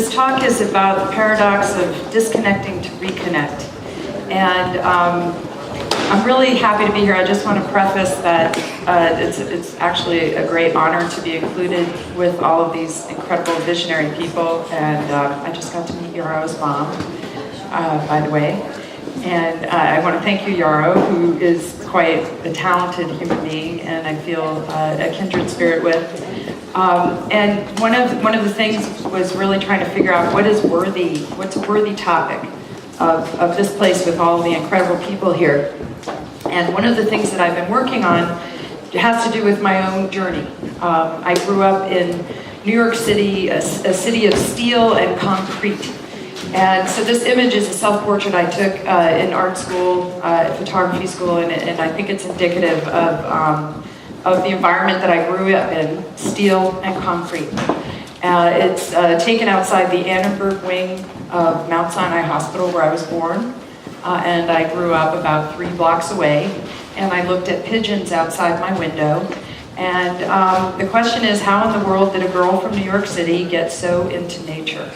this talk is about the paradox of disconnecting to reconnect. And I'm really happy to be here. I just want to preface that it's actually a great honor to be included with all of these incredible visionary people. And I just got to meet Yaro's mom, by the way. And I want to thank you, Yaro, who is quite a talented human being, and I feel a kindred spirit with. And one of the things was really trying to figure out what's a worthy topic of this place with all the incredible people here. And one of the things that I've been working on has to do with my own journey. I grew up in New York City, a city of steel and concrete. And so this image is a self-portrait I took in art school, photography school, and I think it's indicative of the environment that I grew up in, steel and concrete. It's taken outside the Annenberg wing of Mount Sinai Hospital where I was born. And I grew up about 3 blocks away, and I looked at pigeons outside my window. And the question is, how in the world did a girl from New York City get so into nature?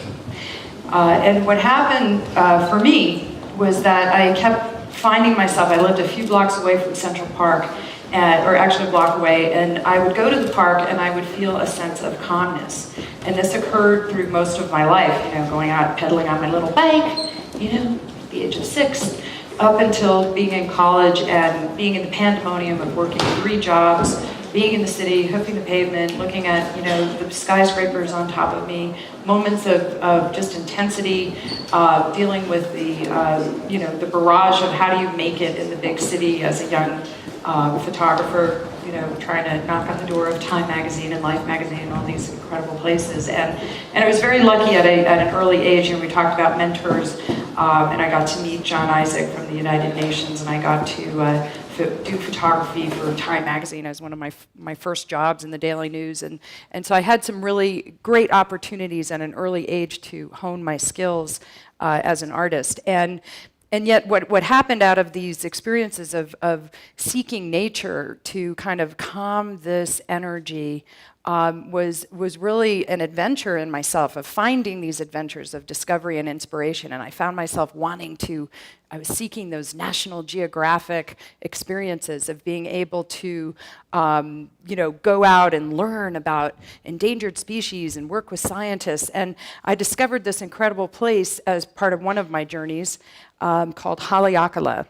And what happened for me was that I kept finding myself, I lived a few blocks away from Central Park, or actually a block away, and I would go to the park and I would feel a sense of calmness. And this occurred through most of my life, going out pedaling on my little bike, at the age of 6, up until being in college and being in the pandemonium of working 3 jobs, being in the city, hoofing the pavement, looking at the skyscrapers on top of me, moments of just intensity, dealing with the barrage of how do you make it in the big city as a young photographer, trying to knock on the door of Time magazine and Life magazine and all these incredible places. And I was very lucky at an early age, and we talked about mentors, and I got to meet John Isaac from the United Nations, and I got to do photography for Time magazine as one of my first jobs in the Daily News. And so I had some really great opportunities at an early age to hone my skills as an artist. And yet what happened out of these experiences of seeking nature to kind of calm this energy was really an adventure in myself, of finding these adventures of discovery and inspiration. And I found myself I was seeking those National Geographic experiences of being able to go out and learn about endangered species and work with scientists. And I discovered this incredible place as part of one of my journeys called Haleakala.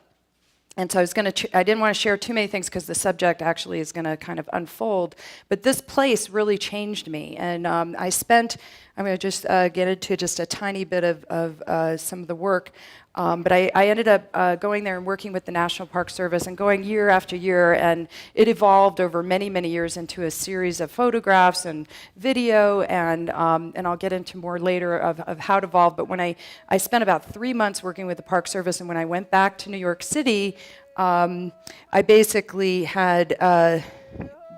And so I didn't want to share too many things because the subject actually is going to kind of unfold. But this place really changed me. And I'm going to just get into just a tiny bit of some of the work. But I ended up going there and working with the National Park Service and going year after year. And it evolved over many, many years into a series of photographs and video. And I'll get into more later of how it evolved. But when I spent about 3 months working with the Park Service, and when I went back to New York City, I basically had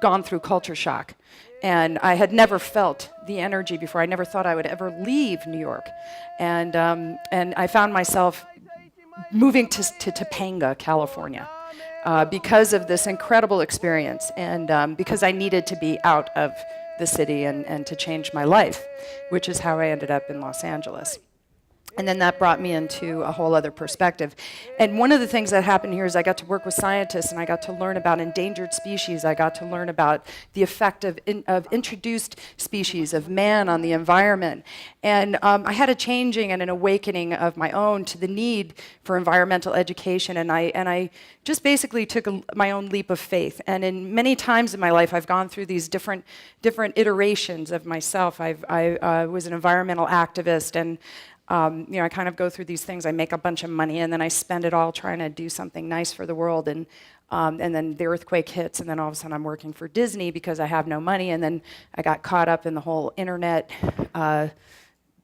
gone through culture shock. And I had never felt the energy before. I never thought I would ever leave New York. And I found myself moving to Topanga, California, because of this incredible experience, and because I needed to be out of the city and to change my life, which is how I ended up in Los Angeles. And then that brought me into a whole other perspective. And one of the things that happened here is I got to work with scientists, and I got to learn about endangered species. I got to learn about the effect of introduced species, of man on the environment. And I had a changing and an awakening of my own to the need for environmental education. And I just basically took my own leap of faith. And in many times in my life, I've gone through these different iterations of myself. I was an environmental activist, and I kind of go through these things. I make a bunch of money, and then I spend it all trying to do something nice for the world. And then the earthquake hits, and then all of a sudden I'm working for Disney because I have no money. And then I got caught up in the whole internet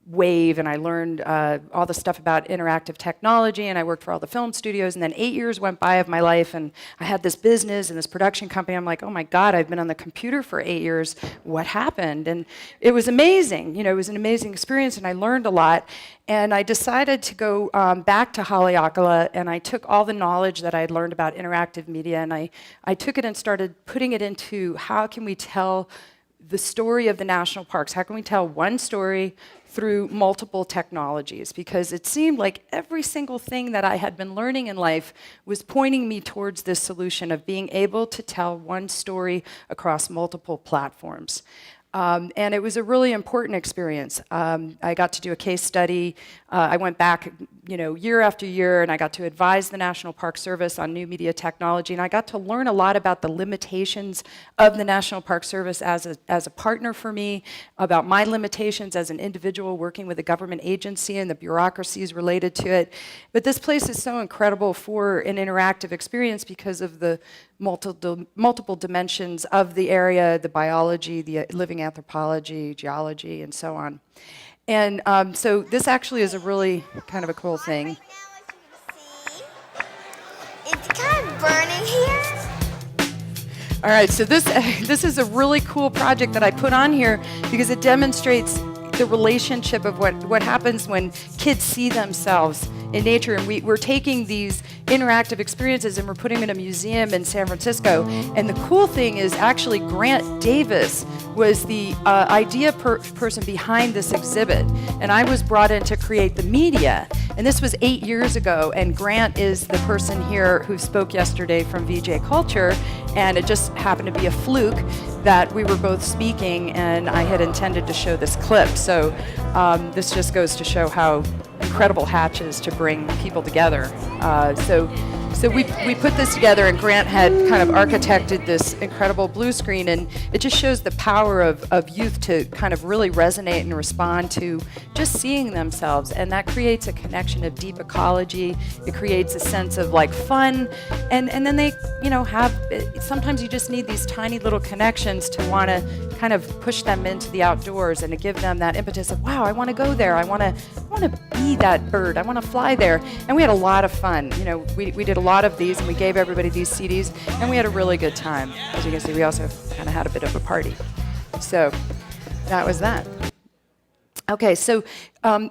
wave, and I learned all the stuff about interactive technology, and I worked for all the film studios. And then 8 years went by of my life, and I had this business and this production company. I'm like, oh my God, I've been on the computer for 8 years. What happened? And it was amazing. It was an amazing experience, and I learned a lot. And I decided to go back to Haleakala, and I took all the knowledge that I had learned about interactive media, and I took it and started putting it into how can we tell the story of the national parks. How can we tell one story through multiple technologies? Because it seemed like every single thing that I had been learning in life was pointing me towards this solution of being able to tell one story across multiple platforms. And it was a really important experience. I got to do a case study. I went back, year after year, and I got to advise the National Park Service on new media technology, and I got to learn a lot about the limitations of the National Park Service as a partner for me, about my limitations as an individual working with a government agency and the bureaucracies related to it. But this place is so incredible for an interactive experience because of the multiple dimensions of the area, the biology, the living anthropology, geology, and so on. And so this actually is a really kind of a cool thing. Right now, as you can see, it's kind of burning here. All right, so this is a really cool project that I put on here because it demonstrates the relationship of what happens when kids see themselves in nature. And we're taking these interactive experiences and we're putting them in a museum in San Francisco. And the cool thing is actually Grant Davis was the idea person behind this exhibit. And I was brought in to create the media. And this was 8 years ago. And Grant is the person here who spoke yesterday from VJ Culture. And it just happened to be a fluke that we were both speaking and I had intended to show this clip. So this just goes to show how incredible Hatch is to bring people together. So we put this together, and Grant had kind of architected this incredible blue screen, and it just shows the power of youth to kind of really resonate and respond to just seeing themselves, and that creates a connection of deep ecology. It creates a sense of like fun, and then they have, sometimes you just need these tiny little connections to want to kind of push them into the outdoors and to give them that impetus of, wow, I want to go there, I want to be that bird, I want to fly there. And we had a lot of fun. We did a lot of these, and we gave everybody these CDs, and we had a really good time. As you can see, we also kind of had a bit of a party. So that was that. Okay, so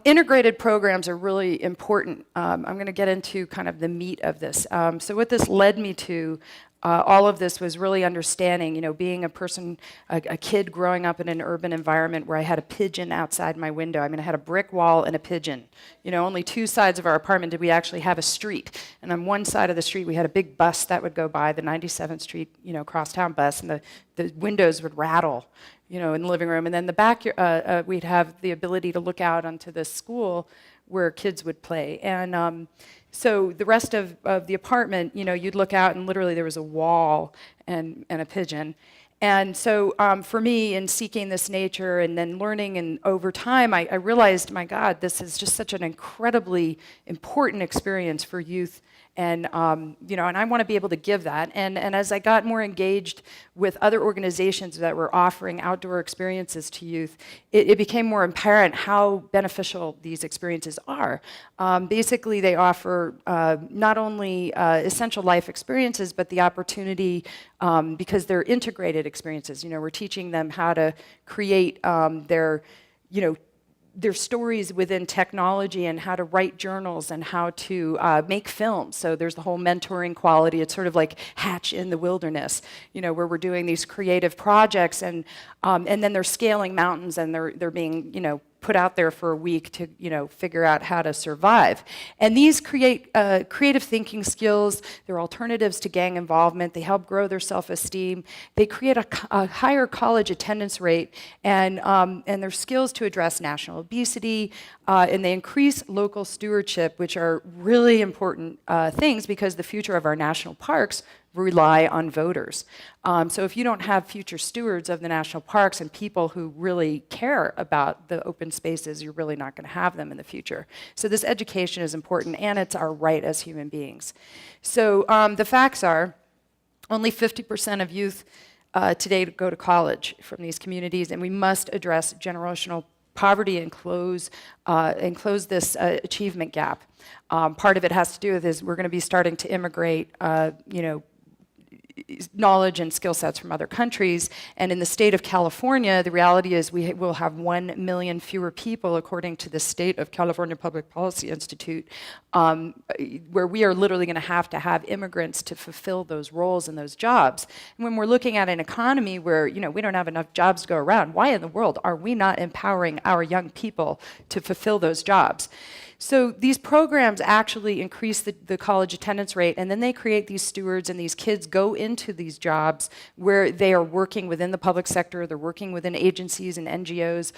integrated programs are really important. I'm going to get into kind of the meat of this. So what this led me to, all of this was really understanding, being a person, a kid growing up in an urban environment where I had a pigeon outside my window. I mean, I had a brick wall and a pigeon. Only two sides of our apartment did we actually have a street. And on one side of the street, we had a big bus that would go by, the 97th Street, crosstown bus, and the windows would rattle, in the living room. And then the back, we'd have the ability to look out onto the school where kids would play. And so the rest of the apartment, you'd look out and literally there was a wall and a pigeon. And so for me, in seeking this nature and then learning, and over time, I realized, my God, this is just such an incredibly important experience for youth. And and I want to be able to give that. And as I got more engaged with other organizations that were offering outdoor experiences to youth, it became more apparent how beneficial these experiences are. Basically, they offer not only essential life experiences, but the opportunity, because they're integrated experiences. We're teaching them how to create their stories within technology and how to write journals and how to make films. So there's the whole mentoring quality. It's sort of like Hatch in the wilderness, where we're doing these creative projects, and then they're scaling mountains, and they're being, put out there for a week to, figure out how to survive. And these create creative thinking skills. They're alternatives to gang involvement. They help grow their self-esteem. They create a higher college attendance rate, and their skills to address national obesity, and they increase local stewardship, which are really important things because the future of our national parks rely on voters. So if you don't have future stewards of the national parks and people who really care about the open spaces, you're really not going to have them in the future. So this education is important, and it's our right as human beings. So the facts are, only 50% of youth today go to college from these communities, and we must address generational poverty and close this achievement gap. Part of it has to do with is we're going to be starting to immigrate, knowledge and skill sets from other countries. And in the state of California, the reality is we will have 1 million fewer people, according to the State of California Public Policy Institute, where we are literally going to have immigrants to fulfill those roles and those jobs. And when we're looking at an economy where, you know, we don't have enough jobs to go around, why in the world are we not empowering our young people to fulfill those jobs? So these programs actually increase the college attendance rate, and then they create these stewards, and these kids go into these jobs where they are working within the public sector, they're working within agencies and NGOs,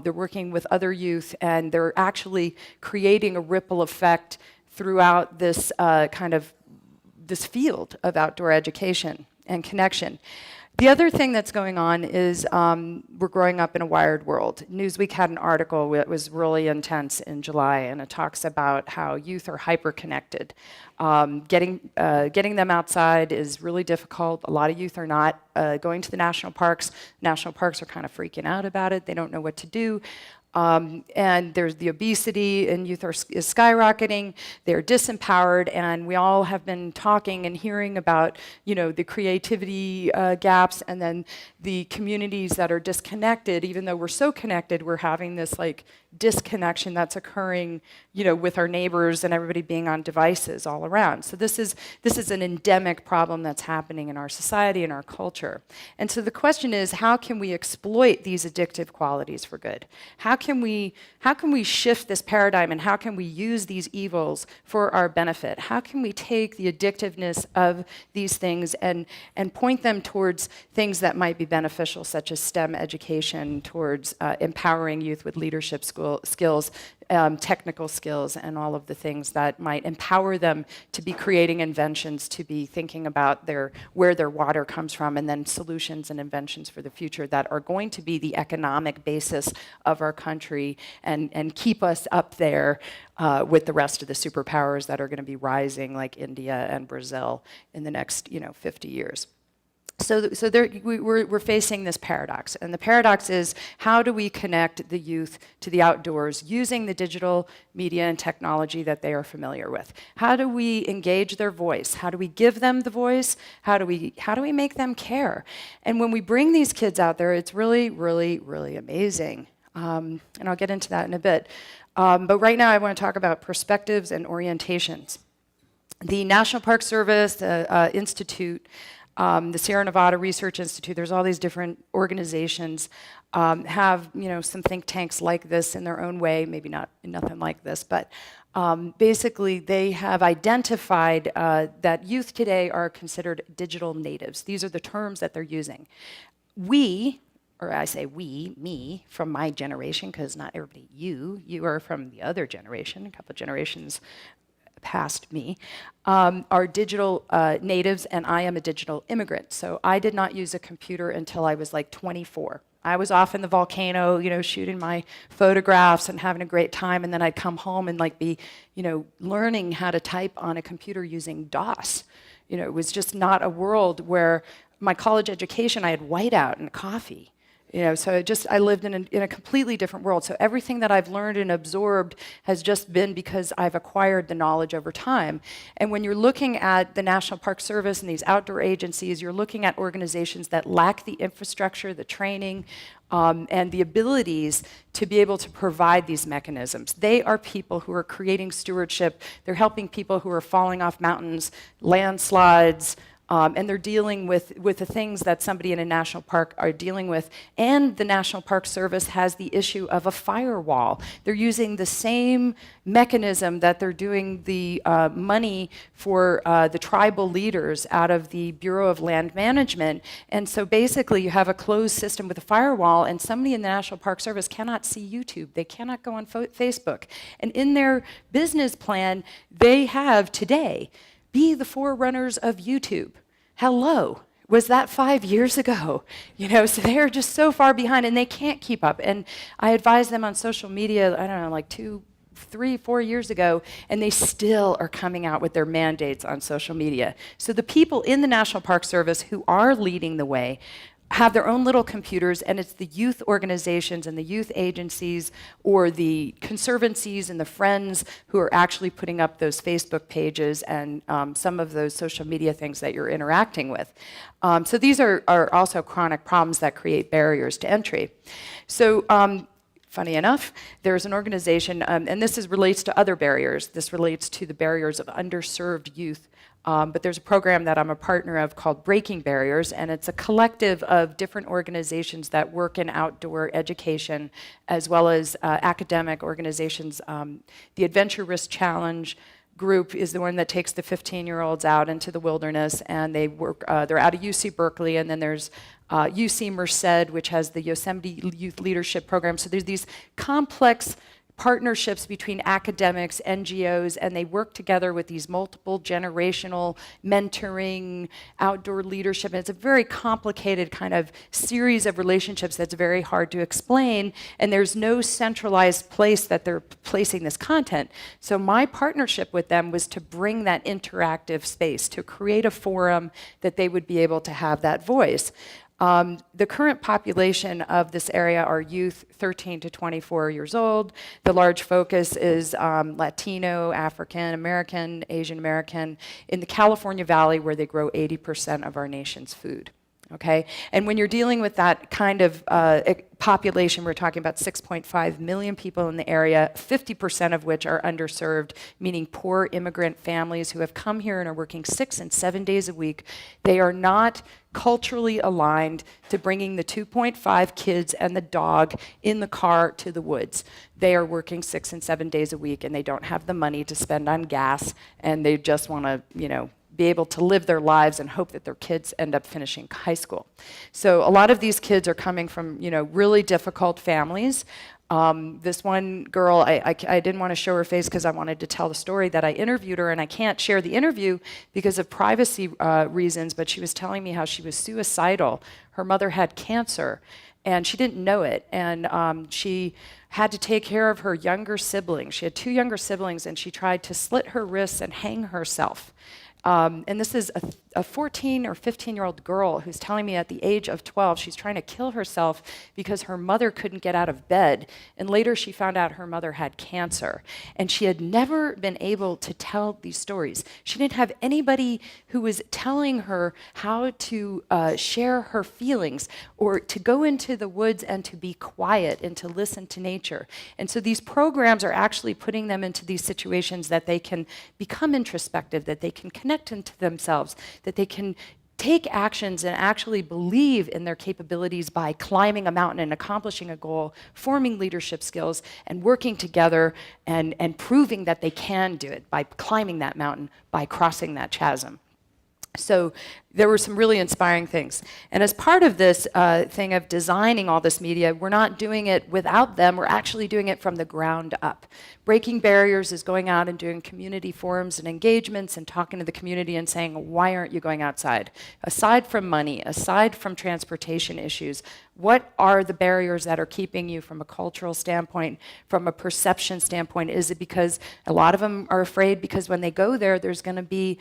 they're working with other youth, and they're actually creating a ripple effect throughout this this field of outdoor education and connection. The other thing that's going on is we're growing up in a wired world. Newsweek had an article that was really intense in July, and it talks about how youth are hyper-connected. Getting them outside is really difficult. A lot of youth are not going to the national parks. National parks are kind of freaking out about it. They don't know what to do. And there's the obesity, and youth is skyrocketing. They're disempowered, and we all have been talking and hearing about, you know, the creativity gaps, and then the communities that are disconnected. Even though we're so connected, we're having this like disconnection that's occurring, you know, with our neighbors and everybody being on devices all around. So this is an endemic problem that's happening in our society and our culture. And so the question is, how can we exploit these addictive qualities for good? How can we shift this paradigm, and how can we use these evils for our benefit? How can we take the addictiveness of these things and point them towards things that might be beneficial, such as STEM education, towards empowering youth with leadership skills, technical skills, and all of the things that might empower them to be creating inventions, to be thinking about where their water comes from, and then solutions and inventions for the future that are going to be the economic basis of our country and keep us up there with the rest of the superpowers that are going to be rising, like India and Brazil, in the next 50 years. So we're facing this paradox, and the paradox is, how do we connect the youth to the outdoors using the digital media and technology that they are familiar with? How do we engage their voice? How do we give them the voice? How do we make them care? And when we bring these kids out there, it's really, really, really amazing. And I'll get into that in a bit. But right now I want to talk about perspectives and orientations. The National Park Service, the Institute, the Sierra Nevada Research Institute, there's all these different organizations, have some think tanks like this in their own way, maybe nothing like this, but basically they have identified that youth today are considered digital natives. These are the terms that they're using. We, or I say we, me, from my generation, because not everybody, you are from the other generation, a couple of generations past me, are digital natives, and I am a digital immigrant. So I did not use a computer until I was like 24. I was off in the volcano, shooting my photographs and having a great time, and then I'd come home and be, learning how to type on a computer using DOS. It was just not a world where my college education, I had whiteout and coffee. So I lived in a completely different world. So everything that I've learned and absorbed has just been because I've acquired the knowledge over time. And when you're looking at the National Park Service and these outdoor agencies, you're looking at organizations that lack the infrastructure, the training, and the abilities to be able to provide these mechanisms. They are people who are creating stewardship. They're helping people who are falling off mountains, landslides, and they're dealing with the things that somebody in a national park are dealing with. And the National Park Service has the issue of a firewall. They're using the same mechanism that they're doing the money for the tribal leaders out of the Bureau of Land Management. And so basically you have a closed system with a firewall, and somebody in the National Park Service cannot see YouTube. They cannot go on Facebook. And in their business plan, they have today, be the forerunners of YouTube. Hello, was that 5 years ago? So they're just so far behind, and they can't keep up. And I advised them on social media, I don't know, like 2, 3, 4 years ago, and they still are coming out with their mandates on social media. So the people in the National Park Service who are leading the way have their own little computers, and it's the youth organizations and the youth agencies or the conservancies and the friends who are actually putting up those Facebook pages and some of those social media things that you're interacting with. So these are also chronic problems that create barriers to entry. So funny enough, there's an organization, and this relates to other barriers. This relates to the barriers of underserved youth. But there's a program that I'm a partner of called Breaking Barriers, and it's a collective of different organizations that work in outdoor education, as well as academic organizations. The Adventure Risk Challenge group is the one that takes the 15-year-olds out into the wilderness, and they work. They're out of UC Berkeley, and then there's UC Merced, which has the Yosemite Youth Leadership Program. So there's these complex partnerships between academics, NGOs, and they work together with these multiple generational mentoring, outdoor leadership. And it's a very complicated kind of series of relationships that's very hard to explain, and there's no centralized place that they're placing this content. So my partnership with them was to bring that interactive space, to create a forum that they would be able to have that voice. The current population of this area are youth 13 to 24 years old. The large focus is Latino, African American, Asian American, in the California Valley, where they grow 80% of our nation's food. Okay? And when you're dealing with that kind of population, we're talking about 6.5 million people in the area, 50% of which are underserved, meaning poor immigrant families who have come here and are working 6 and 7 days a week. They are not culturally aligned to bringing the 2.5 kids and the dog in the car to the woods. They are working 6 and 7 days a week, and they don't have the money to spend on gas, and they just want to, be able to live their lives and hope that their kids end up finishing high school. So a lot of these kids are coming from, really difficult families. This one girl, I didn't want to show her face because I wanted to tell the story that I interviewed her, and I can't share the interview because of privacy reasons, but she was telling me how she was suicidal. Her mother had cancer, and she didn't know it, and she had to take care of her younger siblings. She had 2 younger siblings, and she tried to slit her wrists and hang herself. And this is a 14 or 15-year-old girl who's telling me at the age of 12 she's trying to kill herself because her mother couldn't get out of bed. And later she found out her mother had cancer. And she had never been able to tell these stories. She didn't have anybody who was telling her how to share her feelings or to go into the woods and to be quiet and to listen to nature. And so these programs are actually putting them into these situations that they can become introspective, that they can connect into themselves, that they can take actions and actually believe in their capabilities by climbing a mountain and accomplishing a goal, forming leadership skills, and working together and proving that they can do it by climbing that mountain, by crossing that chasm. So there were some really inspiring things. And as part of this thing of designing all this media, we're not doing it without them, we're actually doing it from the ground up. Breaking Barriers is going out and doing community forums and engagements and talking to the community and saying, why aren't you going outside? Aside from money, aside from transportation issues, what are the barriers that are keeping you from a cultural standpoint, from a perception standpoint? Is it because a lot of them are afraid because when they go there, there's going to be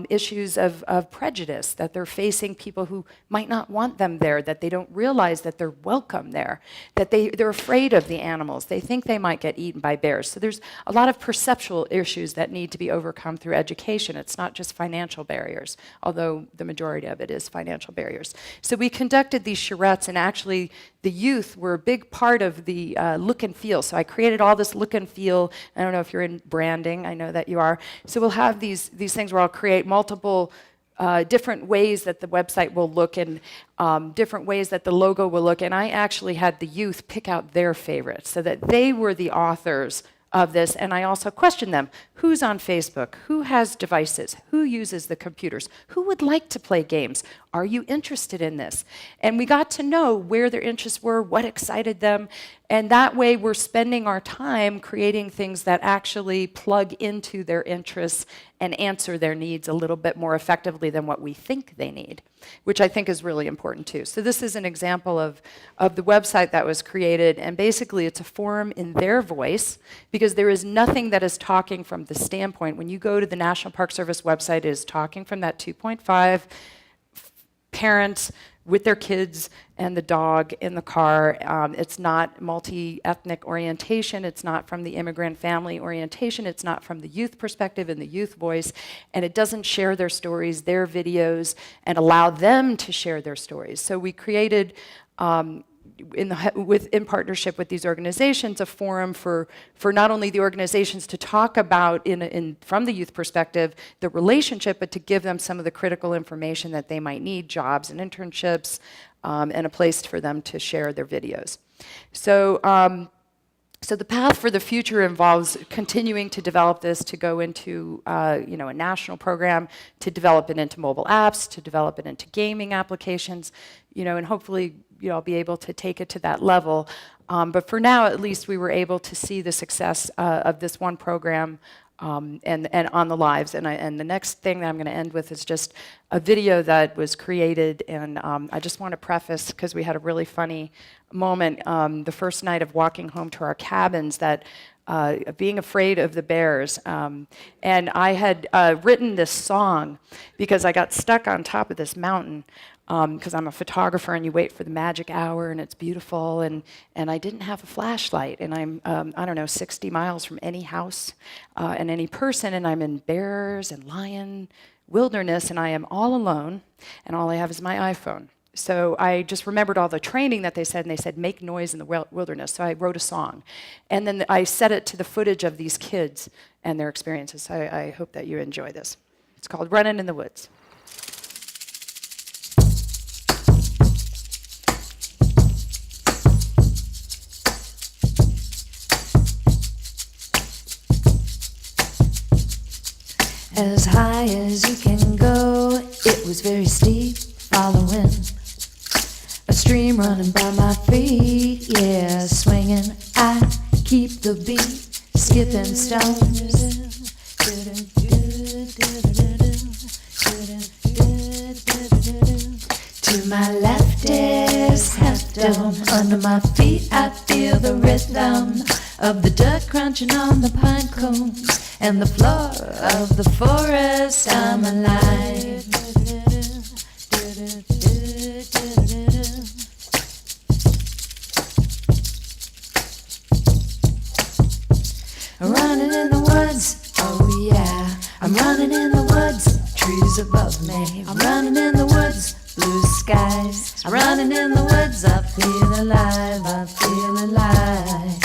issues of prejudice, that they're facing people who might not want them there, that they don't realize that they're welcome there, that they're afraid of the animals. They think they might get eaten by bears. So there's a lot of perceptual issues that need to be overcome through education. It's not just financial barriers, although the majority of it is financial barriers. So we conducted these charrettes, and actually the youth were a big part of the look and feel. So I created all this look and feel. I don't know if you're in branding. I know that you are. So we'll have these things where I'll create multiple different ways that the website will look and different ways that the logo will look. And I actually had the youth pick out their favorites so that they were the authors of this. And I also questioned them. Who's on Facebook? Who has devices? Who uses the computers? Who would like to play games? Are you interested in this? And we got to know where their interests were, what excited them. And that way we're spending our time creating things that actually plug into their interests and answer their needs a little bit more effectively than what we think they need, which I think is really important too. So this is an example of the website that was created, and basically it's a forum in their voice, because there is nothing that is talking from the standpoint. When you go to the National Park Service website, it is talking from that 2.5 parents with their kids and the dog in the car. It's not multi-ethnic orientation. It's not from the immigrant family orientation. It's not from the youth perspective and the youth voice. And it doesn't share their stories, their videos, and allow them to share their stories. So we created, in partnership with these organizations, a forum for not only the organizations to talk about, from the youth perspective, the relationship, but to give them some of the critical information that they might need, jobs and internships, and a place for them to share their videos. So, so the path for the future involves continuing to develop this, to go into a national program, to develop it into mobile apps, to develop it into gaming applications, and hopefully I'll be able to take it to that level. But for now, at least, we were able to see the success of this one program and on the lives. And the next thing that I'm going to end with is just a video that was created. And I just want to preface, because we had a really funny moment the first night of walking home to our cabins, that being afraid of the bears. And I had written this song because I got stuck on top of this mountain, because I'm a photographer and you wait for the magic hour and it's beautiful, and I didn't have a flashlight, and I'm, I don't know, 60 miles from any house and any person, and I'm in bears and lion wilderness, and I am all alone, and all I have is my iPhone. So I just remembered all the training that they said, and they said, make noise in the wilderness. So I wrote a song. And then I set it to the footage of these kids and their experiences. So I hope that you enjoy this. It's called Runnin' in the Woods. As high as you can go, it was very steep, following a stream running by my feet, yeah, swinging. I keep the beat, skipping stones. To my left is half dome. Under my feet I feel the rhythm of the dirt crunching on the pine cones and the floor of the forest. I'm alive. Running in the woods, oh yeah. I'm running in the woods, trees above me. I'm running in the woods, blue skies. I'm running in the woods, I feel alive, I feel alive.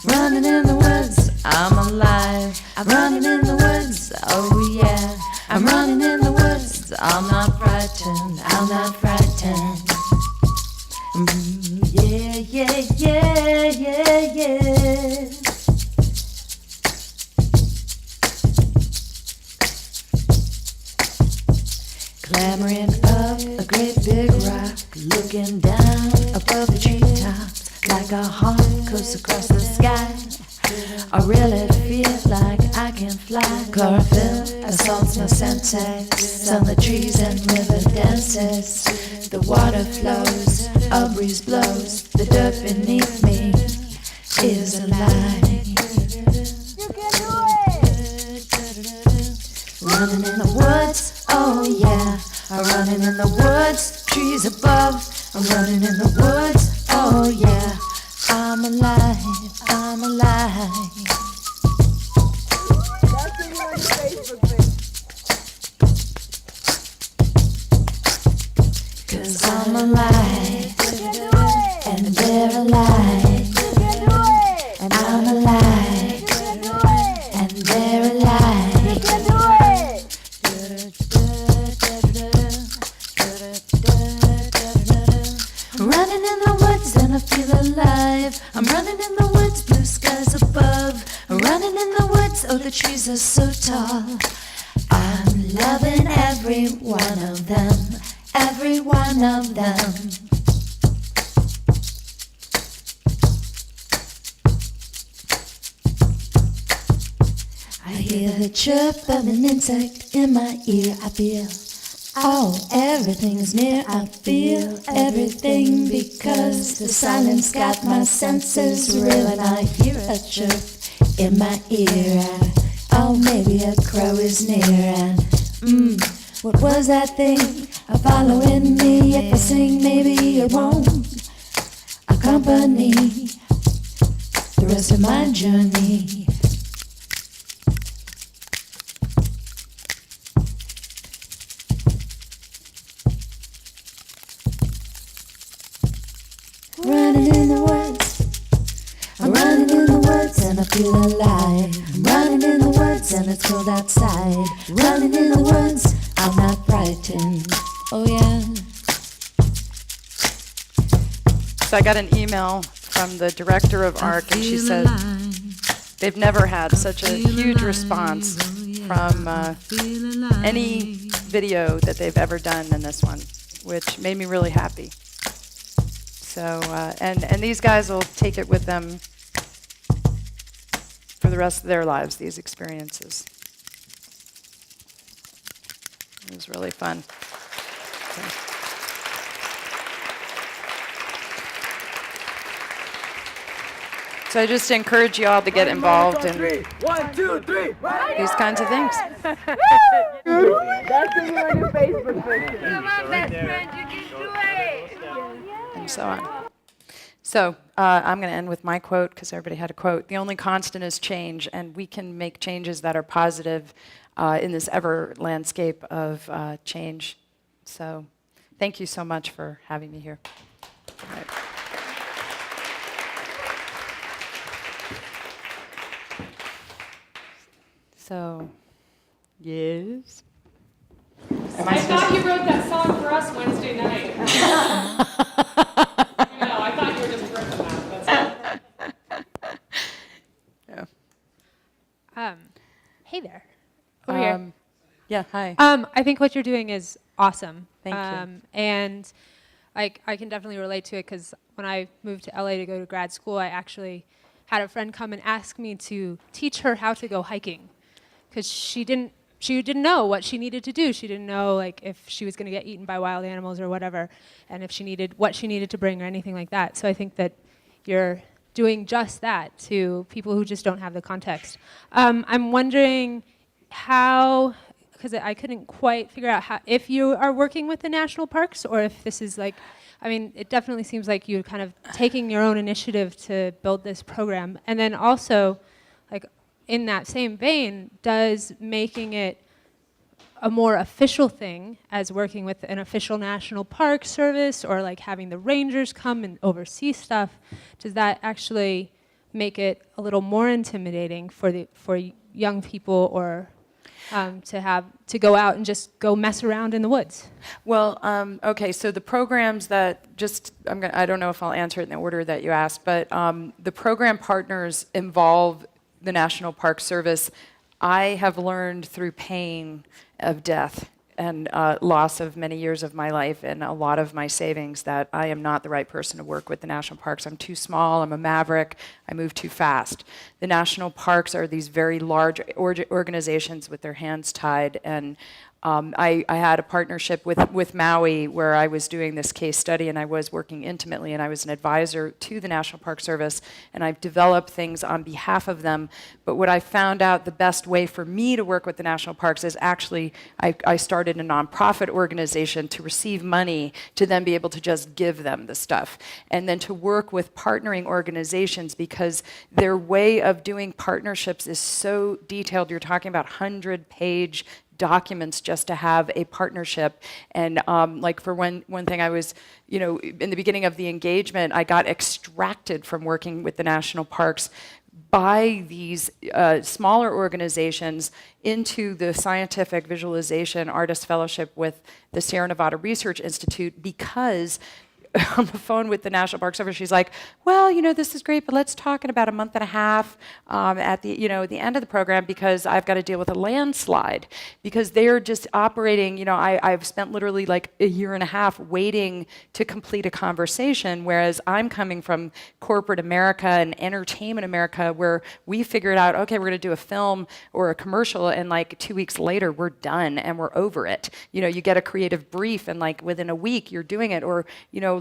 Running in the woods, I'm alive. I'm running in the woods, oh yeah. I'm running in the woods, I'm not frightened, I'm not frightened. Yeah, yeah, yeah, yeah, yeah. Clambering up a great big rock, looking down above the treetops, like a hawk coast across the sky. I really feel like I can fly. Chlorophyll assaults my senses on the trees and river dances. The water flows, a breeze blows, the dirt beneath me is alive. You can do it! Running in the woods, oh yeah. I'm running in the woods, trees above. I'm running in the woods, oh yeah. I'm alive, I'm alive. That's in your Facebook page. 'Cause I'm alive, You can do it! and they're alive. You can do it! And I'm alive, You can do it! and they're alive. You can do it! Running in the woods and I feel alive. I'm running in the woods, blue skies above. Running in the woods, oh the trees are so tall. I'm loving every one of them, every one of them. I hear the chirp of an insect in my ear. I feel, oh, everything is near. I feel everything because the silence got my senses reeling. I hear a chirp in my ear. Oh, maybe a crow is near. And What was that thing following me? If I sing, maybe it won't accompany the rest of my journey. Running in the woods, I'm running in the woods and I feel alive. I'm running in the woods and it's cold outside. Running in the woods, I'm not frightened. Oh yeah. So I got an email from the director of ARC, and she said they've never had such a huge response from any video that they've ever done in this one, which made me really happy. So, and these guys will take it with them for the rest of their lives, these experiences. It was really fun. So I just encourage you all to get involved in these kinds of things. That's gonna be my new Facebook picture. Come on, best friend, you can do it. And so on. So I'm going to end with my quote, because everybody had a quote. The only constant is change, and we can make changes that are positive in this ever landscape of change. So thank you so much for having me here. All right. So, yes. I thought you wrote that song for us Wednesday night. No, I thought you were just ripping that. That's Yeah. Hey there. Over here. Yeah, hi. I think what you're doing is awesome. Thank you. And I can definitely relate to it because when I moved to LA to go to grad school, I actually had a friend come and ask me to teach her how to go hiking because she didn't know what she needed to do. She didn't know like if she was going to get eaten by wild animals or whatever, and if she needed what she needed to bring or anything like that. So I think that you're doing just that to people who just don't have the context. I'm wondering how, because I couldn't quite figure out how, if you are working with the national parks or if this is like, I mean, it definitely seems like you're kind of taking your own initiative to build this program. And then also, like in that same vein, does making it a more official thing as working with an official national park service or like having the rangers come and oversee stuff, does that actually make it a little more intimidating for young people or to go out and just go mess around in the woods? Well, okay, so the programs that I don't know if I'll answer it in the order that you asked, but the program partners involve the National Park Service. I have learned through pain of death and loss of many years of my life and a lot of my savings that I am not the right person to work with the national parks. I'm too small, I'm a maverick, I move too fast. The national parks are these very large organizations with their hands tied, and I had a partnership with Maui where I was doing this case study and I was working intimately and I was an advisor to the National Park Service and I've developed things on behalf of them. But what I found out the best way for me to work with the national parks is actually I started a nonprofit organization to receive money to then be able to just give them the stuff. And then to work with partnering organizations because their way of doing partnerships is so detailed. You're talking about 100-page documents just to have a partnership. And like for one thing, I was, in the beginning of the engagement, I got extracted from working with the national parks by these smaller organizations into the Scientific Visualization Artist Fellowship with the Sierra Nevada Research Institute because on the phone with the National Park Service, she's like, well, this is great, but let's talk in about a month and a half at the end of the program because I've got to deal with a landslide because they're just operating, I've spent literally like a year and a half waiting to complete a conversation, whereas I'm coming from corporate America and entertainment America where we figured out, okay, we're going to do a film or a commercial and like 2 weeks later we're done and we're over it. You get a creative brief and like within a week you're doing it or,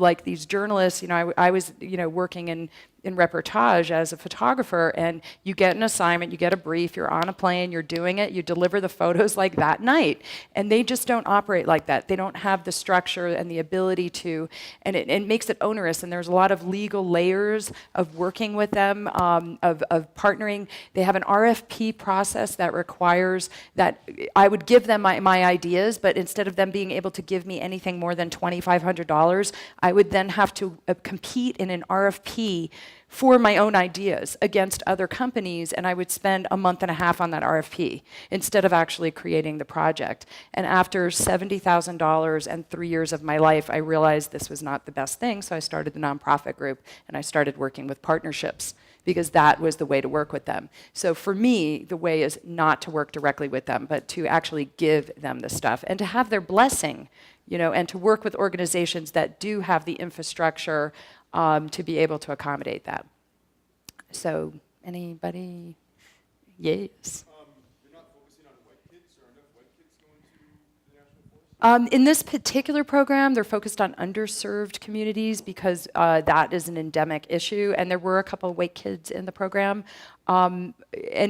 like these journalists, I was, working in in reportage as a photographer, and you get an assignment, you get a brief, you're on a plane, you're doing it, you deliver the photos like that night. And they just don't operate like that. They don't have the structure and the ability to, and it makes it onerous. And there's a lot of legal layers of working with them, of partnering. They have an RFP process that requires that I would give them my ideas, but instead of them being able to give me anything more than $2,500, I would then have to compete in an RFP for my own ideas against other companies, and I would spend a month and a half on that RFP instead of actually creating the project. And after $70,000 and 3 years of my life, I realized this was not the best thing, so I started the nonprofit group, and I started working with partnerships, because that was the way to work with them. So for me, the way is not to work directly with them, but to actually give them the stuff and to have their blessing, and to work with organizations that do have the infrastructure to be able to accommodate that. So, anybody? Yes. You're not focusing on white kids, or enough white kids going to the National Forest? In this particular program, they're focused on underserved communities because that is an endemic issue, and there were a couple of white kids in the program. And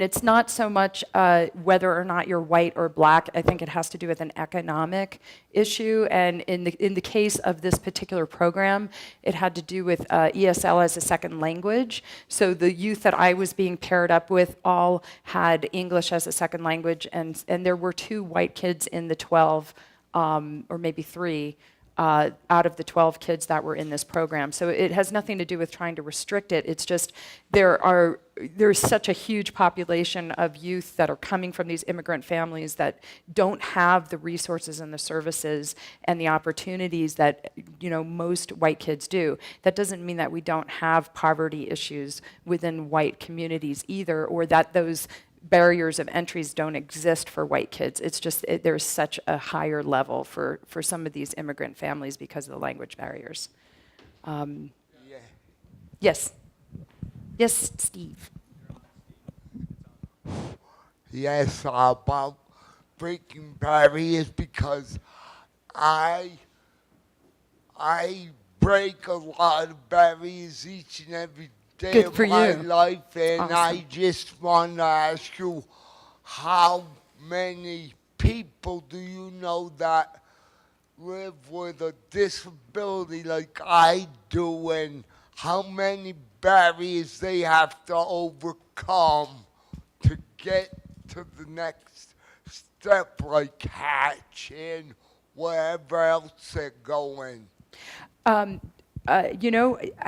it's not so much whether or not you're white or black. I think it has to do with an economic issue. And in the case of this particular program, it had to do with ESL as a second language. So the youth that I was being paired up with all had English as a second language, and there were 2 white kids in the 12, or maybe 3, out of the 12 kids that were in this program. So it has nothing to do with trying to restrict it. It's just there's such a huge population of youth that are coming from these immigrant families that don't have the resources and the services and the opportunities that most white kids do. That doesn't mean that we don't have poverty issues within white communities either, or that those barriers of entries don't exist for white kids. It's just there's such a higher level for some of these immigrant families because of the language barriers. Yes. Yes, Steve. Yes, about breaking barriers, because I break a lot of barriers each and every day Good of for my you. life, and Awesome. I just want to ask you, how many people do you know that live with a disability like I do, and how many barriers they have to overcome to get to the next step, like Hatch and wherever else they're going? I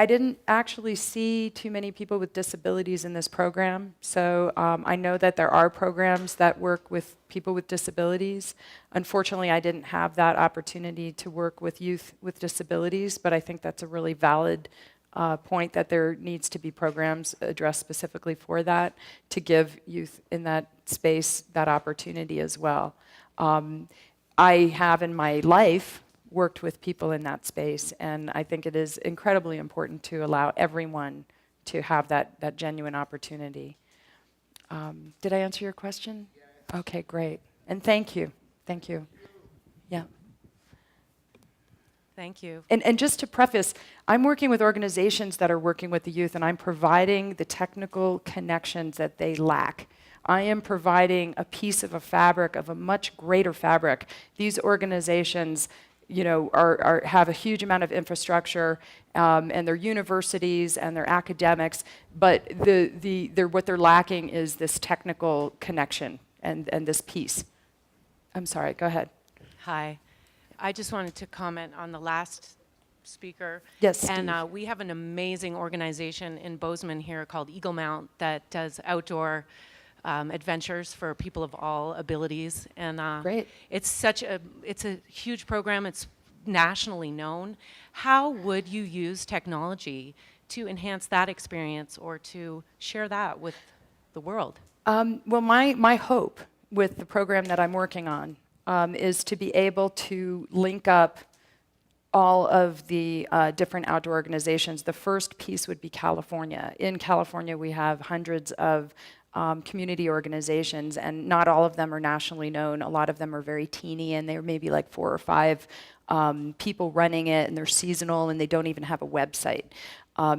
didn't actually see too many people with disabilities in this program. So I know that there are programs that work with people with disabilities. Unfortunately, I didn't have that opportunity to work with youth with disabilities, but I think that's a really valid point, that there needs to be programs addressed specifically for that, to give youth in that space that opportunity as well. I have in my life worked with people in that space, and I think it is incredibly important to allow everyone to have that genuine opportunity. Did I answer your question? Yes. Okay, great. And thank you. Thank you. Yeah. Thank you. And just to preface, I'm working with organizations that are working with the youth, and I'm providing the technical connections that they lack. I am providing a piece of a fabric, of a much greater fabric. These organizations, have a huge amount of infrastructure, and their universities and their academics, but what they're lacking is this technical connection and this piece. I'm sorry, go ahead. Hi. I just wanted to comment on the last speaker. Yes, And Steve. we have an amazing organization in Bozeman here called Eagle Mount that does outdoor adventures for people of all abilities. And Great. it's a huge program. It's nationally known. How would you use technology to enhance that experience or to share that with the world? Well, my hope with the program that I'm working on is to be able to link up all of the different outdoor organizations. The first piece would be California. In California, we have hundreds of community organizations, and not all of them are nationally known. A lot of them are very teeny, and they're maybe like 4 or 5 people running it, and they're seasonal, and they don't even have a website.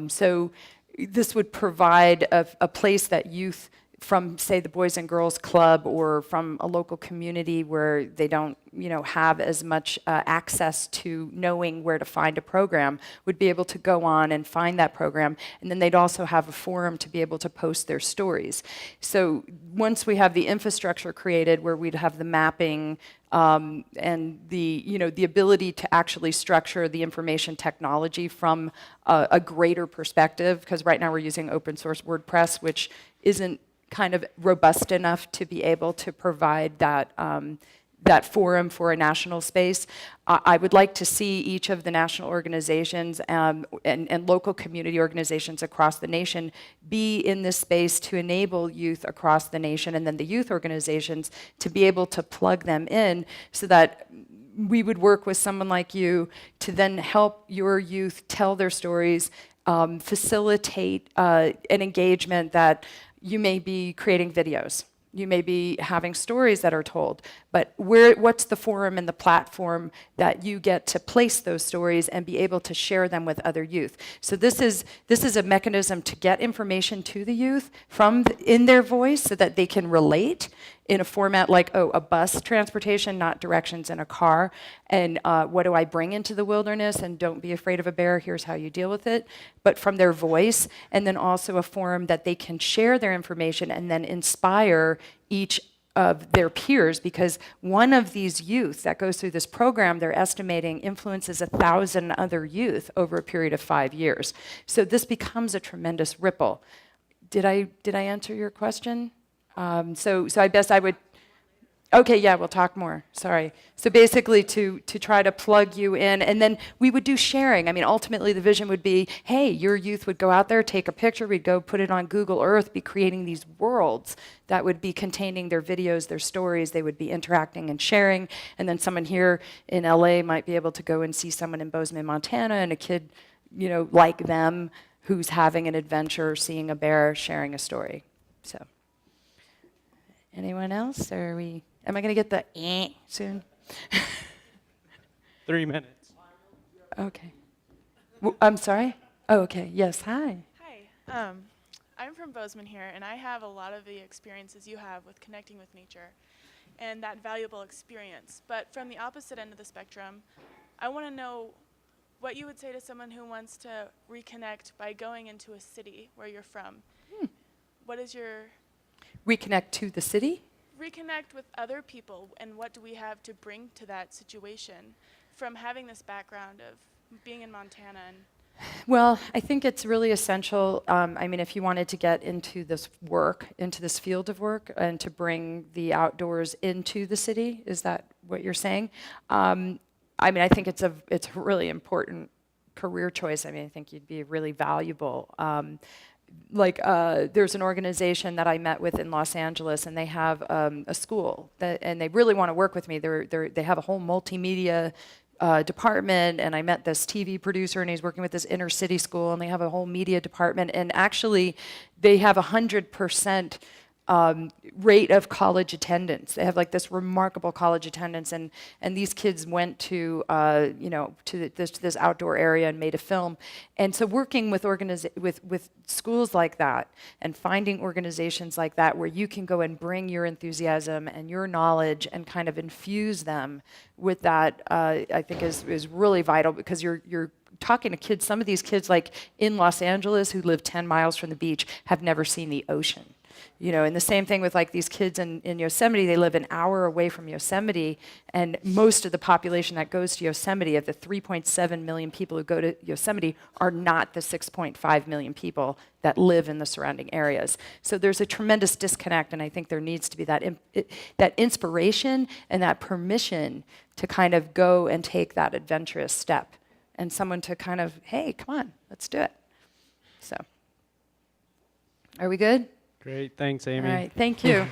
So this would provide a place that youth from, say, the Boys and Girls Club or from a local community where they don't, have as much access to knowing where to find a program, would be able to go on and find that program. And then they'd also have a forum to be able to post their stories. So once we have the infrastructure created where we'd have the mapping and the ability to actually structure the information technology from a greater perspective, because right now we're using open source WordPress, which isn't kind of robust enough to be able to provide that that forum for a national space. I would like to see each of the national organizations and local community organizations across the nation be in this space to enable youth across the nation, and then the youth organizations to be able to plug them in so that we would work with someone like you to then help your youth tell their stories, facilitate an engagement that you may be creating videos. You may be having stories that are told, but what's the forum and the platform that you get to place those stories and be able to share them with other youth? So this is a mechanism to get information to the youth in their voice so that they can relate in a format like, a bus transportation, not directions in a car, and what do I bring into the wilderness, and don't be afraid of a bear, here's how you deal with it, but from their voice, and then also a forum that they can share their information and then inspire each of their peers, because one of these youth that goes through this program, they're estimating influences 1,000 other youth over a period of 5 years. So this becomes a tremendous ripple. Did I answer your question? So I guess I would, okay, yeah, we'll talk more, sorry. So basically to try to plug you in, and then we would do sharing. I mean, ultimately the vision would be, hey, your youth would go out there, take a picture, we'd go put it on Google Earth, be creating these worlds that would be containing their videos, their stories, they would be interacting and sharing, and then someone here in LA might be able to go and see someone in Bozeman, Montana, and a kid, like them, who's having an adventure, seeing a bear, sharing a story, so. Anyone else, or am I going to get the soon? 3 minutes. Okay. I'm sorry? Oh, okay. Yes, hi. Hi. I'm from Bozeman here, and I have a lot of the experiences you have with connecting with nature and that valuable experience. But from the opposite end of the spectrum, I want to know what you would say to someone who wants to reconnect by going into a city where you're from. What is your... Reconnect to the city? Reconnect with other people, and what do we have to bring to that situation from having this background of being in Montana? Well, I think it's really essential. I mean, if you wanted to get into this work, into this field of work, and to bring the outdoors into the city, is that what you're saying? I mean, I think it's a really important career choice. I mean, I think you'd be really valuable. There's an organization that I met with in Los Angeles, and they have a school, and they really want to work with me. They have a whole multimedia department, and I met this TV producer, and he's working with this inner city school, and they have a whole media department, and actually they have 100% rate of college attendance. They have this remarkable college attendance, and these kids went to this outdoor area and made a film. And so working with with schools like that and finding organizations like that where you can go and bring your enthusiasm and your knowledge and kind of infuse them with that, I think is really vital, because you're talking to kids. Some of these kids, like in Los Angeles, who live 10 miles from the beach, have never seen the ocean. And the same thing with these kids in Yosemite. They live an hour away from Yosemite, and most of the population that goes to Yosemite, of the 3.7 million people who go to Yosemite, are not the 6.5 million people that live in the surrounding areas. So there's a tremendous disconnect, and I think there needs to be that inspiration and that permission to kind of go and take that adventurous step, and someone to kind of, hey, come on, let's do it. So, are we good? Great, thanks, Amy. All right, thank you.